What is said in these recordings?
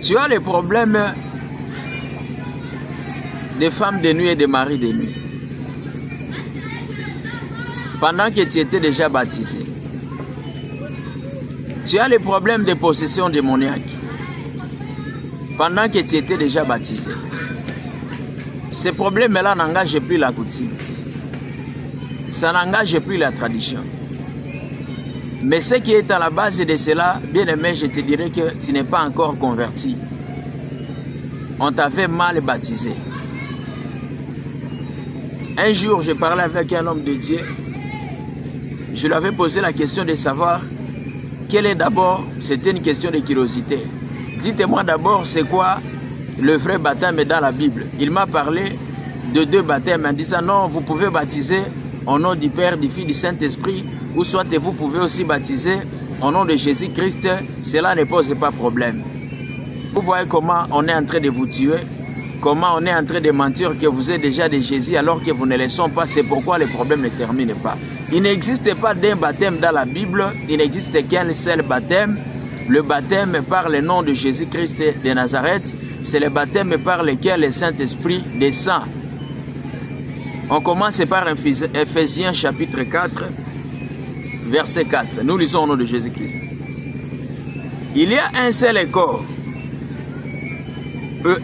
Tu as les problèmes des femmes de nuit et des maris de nuit. Pendant que tu étais déjà baptisé. Tu as les problèmes de possession démoniaque. Pendant que tu étais déjà baptisé. Ces problèmes-là n'engagent plus la coutume. Ça n'engage plus la tradition. Mais ce qui est à la base de cela, bien aimé, je te dirais que tu n'es pas encore converti. On t'avait mal baptisé. Un jour, je parlais avec un homme de Dieu. Je lui avais posé la question de savoir quel est d'abord, c'était une question de curiosité. Dites-moi d'abord, c'est quoi le vrai baptême dans la Bible? Il m'a parlé de 2 baptêmes en disant non, vous pouvez baptiser au nom du Père, du Fils, du Saint-Esprit, ou soit vous pouvez aussi baptiser au nom de Jésus-Christ, cela ne pose pas problème. Vous voyez comment on est en train de vous tuer, comment on est en train de mentir que vous êtes déjà de Jésus alors que vous ne le sont pas, c'est pourquoi le problème ne termine pas. Il n'existe pas d'un baptême dans la Bible, il n'existe qu'un seul baptême, le baptême par le nom de Jésus-Christ de Nazareth, c'est le baptême par lequel le Saint-Esprit descend. On commence par Ephésiens chapitre 4, verset 4. Nous lisons au nom de Jésus-Christ. Il y a un seul corps,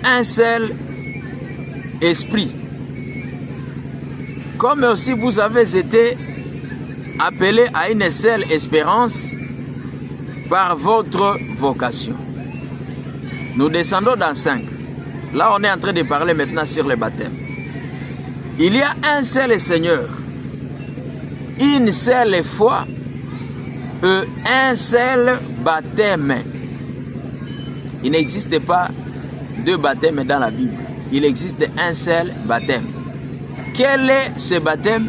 un seul esprit. Comme aussi vous avez été appelés à une seule espérance par votre vocation. Nous descendons dans 5. Là, on est en train de parler maintenant sur le baptême. Il y a un seul Seigneur, une seule foi, un seul baptême. Il n'existe pas 2 baptêmes dans la Bible. Il existe un seul baptême. Quel est ce baptême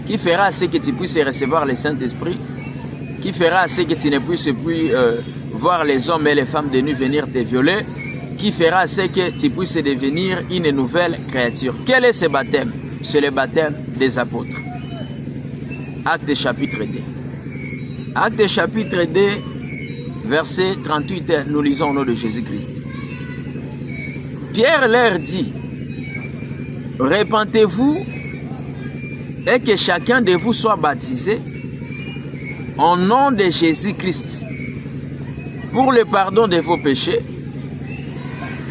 qui fera ce que tu puisses recevoir le Saint-Esprit, qui fera ce que tu ne puisses plus voir les hommes et les femmes de nuit venir te violer, qui fera ce que tu puisses devenir une nouvelle créature. Quel est ce baptême? C'est le baptême des apôtres. Actes chapitre 2. Actes chapitre 2, verset 38, nous lisons au nom de Jésus-Christ. Pierre leur dit, repentez-vous et que chacun de vous soit baptisé au nom de Jésus-Christ pour le pardon de vos péchés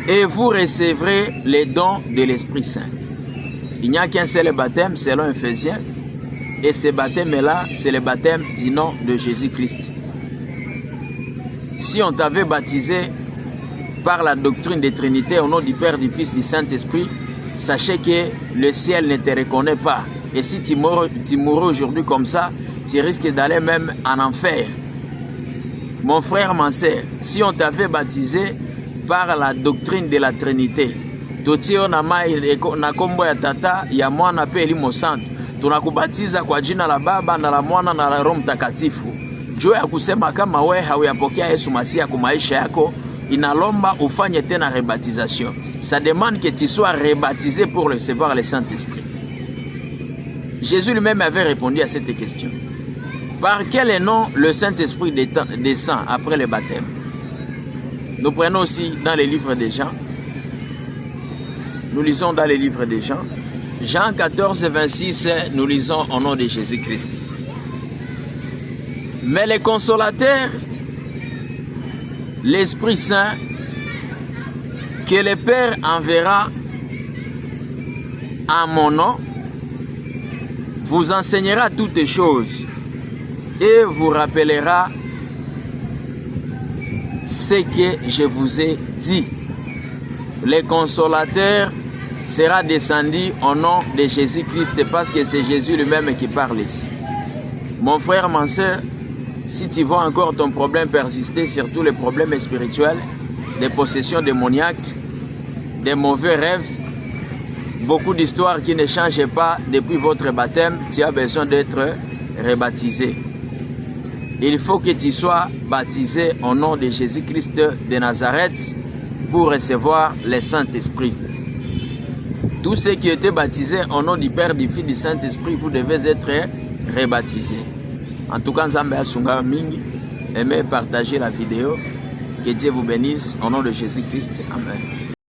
et vous recevrez les dons de l'Esprit Saint. Il n'y a qu'un seul baptême selon Ephésiens et ce baptême-là, c'est le baptême du nom de Jésus-Christ. Si on t'avait baptisé par la doctrine de Trinité au nom du Père, du Fils, du Saint-Esprit, sachez que le ciel ne te reconnaît pas. Et si tu mourrais aujourd'hui comme ça, tu risques d'aller même en enfer. Mon frère, ma soeur, si on t'avait baptisé par la doctrine de la Trinité, totio na mai na kombo ya tata ya mwana pe elimo santo, tunakubatiza kwa jina la Baba na la Mwana na la Roho Mtakatifu. Juu ya kusema kama wewe hauyapokea Yesu Masia kwa maisha yako, inalomba ufanye tena rebaptisation. Ça demande que tu sois rebaptisé pour recevoir le Saint-Esprit. Jésus lui-même avait répondu à cette question. Par quel nom le Saint-Esprit descend après le baptême? Nous prenons aussi dans les livres de Jean. Nous lisons dans les livres de Jean. Jean 14, 26, nous lisons au nom de Jésus-Christ. Mais le consolateur, l'Esprit Saint, que le Père enverra en mon nom, vous enseignera toutes choses et vous rappellera ce que je vous ai dit. Le consolateur sera descendu au nom de Jésus-Christ parce que c'est Jésus lui-même qui parle ici. Mon frère, ma soeur, si tu vois encore ton problème persister, surtout les problèmes spirituels, des possessions démoniaques, des mauvais rêves, beaucoup d'histoires qui ne changent pas depuis votre baptême, tu as besoin d'être rebaptisé. Il faut que tu sois baptisé au nom de Jésus-Christ de Nazareth pour recevoir le Saint-Esprit. Tous ceux qui étaient baptisés au nom du Père, du Fils, du Saint-Esprit, vous devez être rebaptisés. En tout cas, Nzambe Asunga Mingi, aimez partager la vidéo. Que Dieu vous bénisse. Au nom de Jésus-Christ. Amen.